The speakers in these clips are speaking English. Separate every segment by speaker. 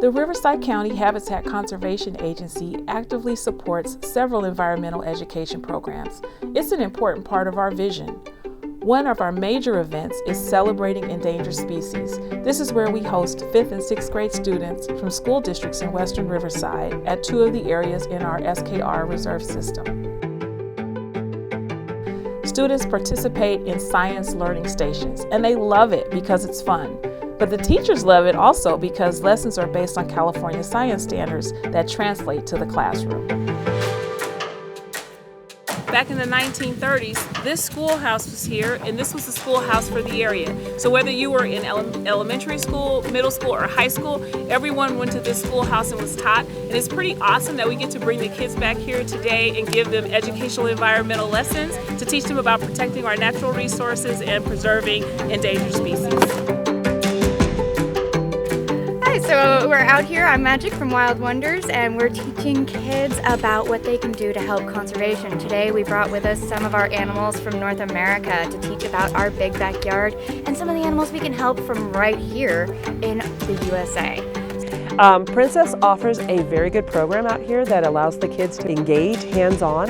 Speaker 1: The Riverside County Habitat Conservation Agency actively supports several environmental education programs. It's an important part of our vision. One of our major events is Celebrating Endangered Species. This is where we host 5th and 6th grade students from school districts in Western Riverside at 2 of the areas in our SKR reserve system. Students participate in science learning stations, and they love it because it's fun. But the teachers love it also because lessons are based on California science standards that translate to the classroom. Back in the 1930s, this schoolhouse was here, and this was the schoolhouse for the area. So whether you were in elementary school, middle school, or high school, everyone went to this schoolhouse and was taught. And it's pretty awesome that we get to bring the kids back here today and give them educational environmental lessons to teach them about protecting our natural resources and preserving endangered species.
Speaker 2: So we're out here, I'm Magic from Wild Wonders, and we're teaching kids about what they can do to help conservation. Today we brought with us some of our animals from North America to teach about our big backyard and some of the animals we can help from right here in the USA.
Speaker 3: Princess offers a very good program out here that allows the kids to engage hands-on,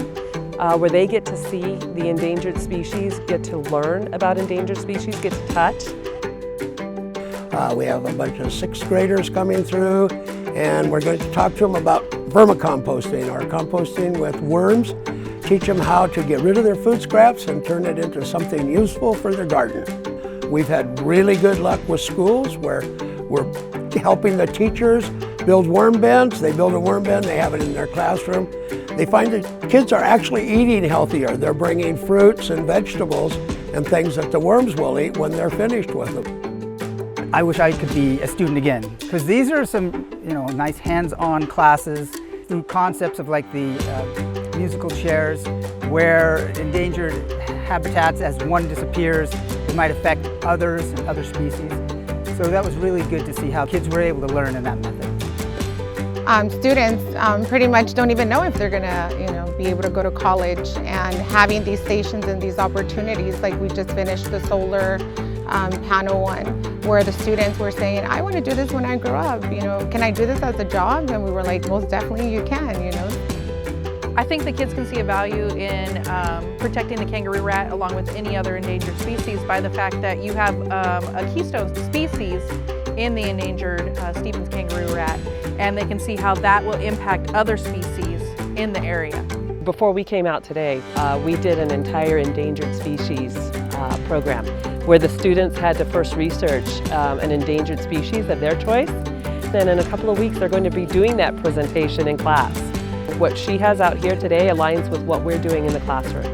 Speaker 3: where they get to see the endangered species, get to learn about endangered species, get to touch.
Speaker 4: We have a bunch of 6th graders coming through, and we're going to talk to them about vermicomposting, or composting with worms. Teach them how to get rid of their food scraps and turn it into something useful for their garden. We've had really good luck with schools where we're helping the teachers build worm bins. They build a worm bin, they have it in their classroom. They find that kids are actually eating healthier. They're bringing fruits and vegetables and things that the worms will eat when they're finished with them.
Speaker 5: I wish I could be a student again, because these are some, nice hands-on classes through concepts of like the musical chairs, where endangered habitats, as one disappears, it might affect others and other species. So that was really good to see how kids were able to learn in that method.
Speaker 6: Students pretty much don't even know if they're gonna, be able to go to college, and having these stations and these opportunities, like we just finished the solar panel one, where the students were saying, I want to do this when I grow up, can I do this as a job? And we were like, most definitely you can,
Speaker 7: I think the kids can see a value in protecting the kangaroo rat along with any other endangered species by the fact that you have a keystone species in the endangered Stevens kangaroo rat, and they can see how that will impact other species in the area.
Speaker 3: Before we came out today, we did an entire endangered species program where the students had to first research an endangered species of their choice. Then in a couple of weeks, they're going to be doing that presentation in class. What she has out here today aligns with what we're doing in the classroom.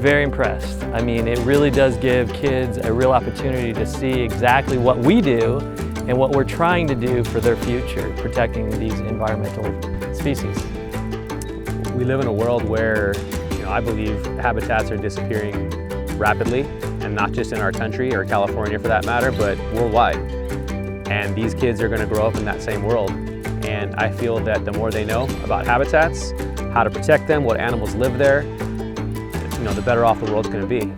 Speaker 8: Very impressed. I mean, it really does give kids a real opportunity to see exactly what we do and what we're trying to do for their future, protecting these environmental species. We live in a world where, I believe habitats are disappearing rapidly, and not just in our country or California for that matter, but worldwide. And these kids are going to grow up in that same world. And I feel that the more they know about habitats, how to protect them, what animals live there, the better off the world's going to be.